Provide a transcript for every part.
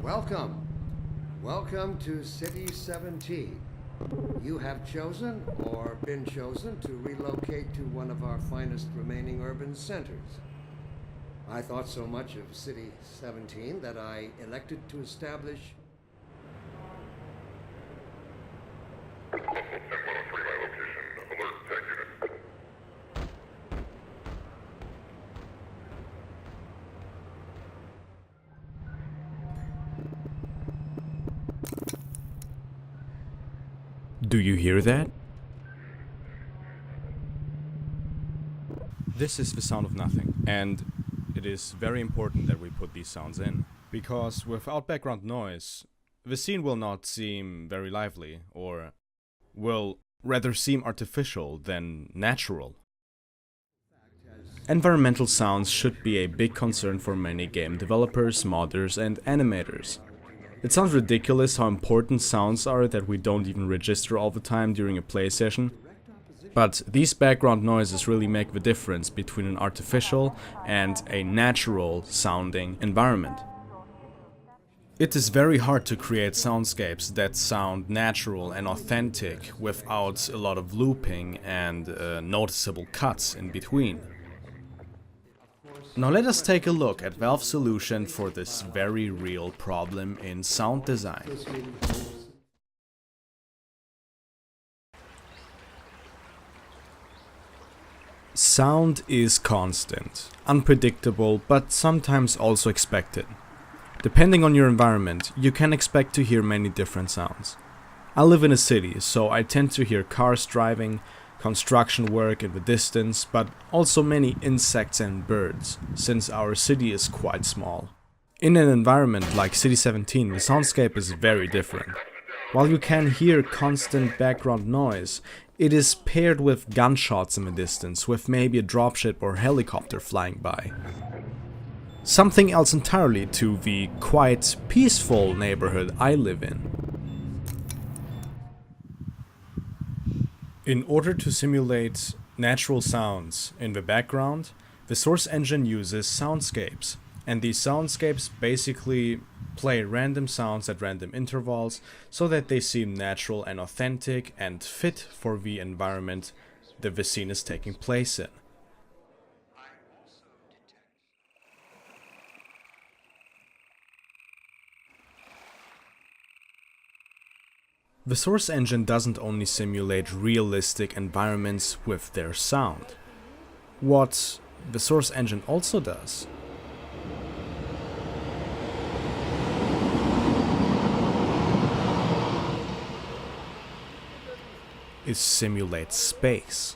Welcome. Welcome to City 17. You have chosen or been chosen to relocate to one of our finest remaining urban centers. I thought so much of City 17 that I elected to establish Do you hear that? This is the sound of nothing, and it is very important that we put these sounds in, because without background noise, the scene will not seem very lively, or will rather seem artificial than natural. Environmental sounds should be a big concern for many game developers, modders, and animators. It sounds ridiculous how important sounds are that we don't even register all the time during a play session, but these background noises really make the difference between an artificial and a natural sounding environment. It is very hard to create soundscapes that sound natural and authentic without a lot of looping and noticeable cuts in between. Now let us take a look at Valve's solution for this very real problem in sound design. Sound is constant, unpredictable, but sometimes also expected. Depending on your environment, you can expect to hear many different sounds. I live in a city, so I tend to hear cars driving, construction work in the distance, but also many insects and birds, since our city is quite small. In an environment like City 17, the soundscape is very different. While you can hear constant background noise, it is paired with gunshots in the distance, with maybe a dropship or helicopter flying by. Something else entirely to the quite peaceful neighborhood I live in. In order to simulate natural sounds in the background, the Source engine uses Soundscapes, and these Soundscapes basically play random sounds at random intervals so that they seem natural and authentic and fit for the environment the scene is taking place in. The Source engine doesn't only simulate realistic environments with their sound. What the Source engine also does is simulate space.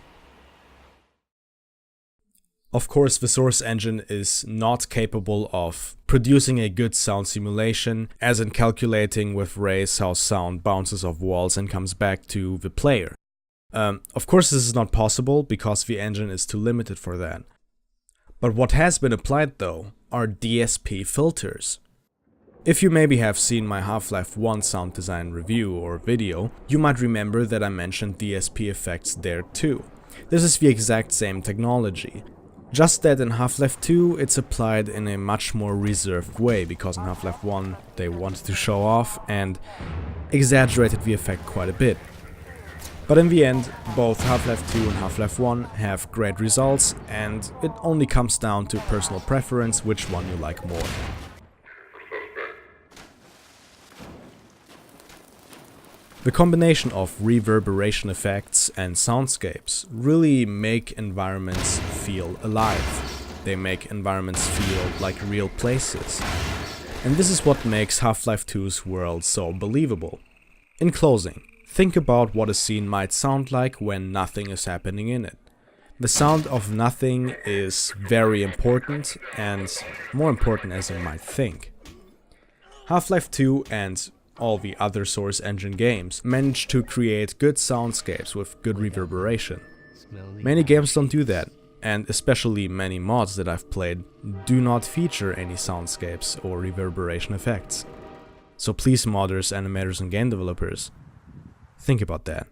Of course, the Source engine is not capable of producing a good sound simulation, as in calculating with rays how sound bounces off walls and comes back to the player. Of course, this is not possible because the engine is too limited for that. But what has been applied though are DSP filters. If you maybe have seen my Half-Life 1 sound design review or video, you might remember that I mentioned DSP effects there too. This is the exact same technology. Just that in Half-Life 2 it's applied in a much more reserved way, because in Half-Life 1 they wanted to show off and exaggerated the effect quite a bit. But in the end, both Half-Life 2 and Half-Life 1 have great results, and it only comes down to personal preference which one you like more. The combination of reverberation effects and soundscapes really make environments feel alive. They make environments feel like real places. And this is what makes Half-Life 2's world so believable. In closing, think about what a scene might sound like when nothing is happening in it. The sound of nothing is very important, and more important as you might think. Half-Life 2 and all the other Source engine games manage to create good soundscapes with good reverberation. Many games don't do that, and especially many mods that I've played do not feature any soundscapes or reverberation effects. So please, modders, animators and game developers, think about that.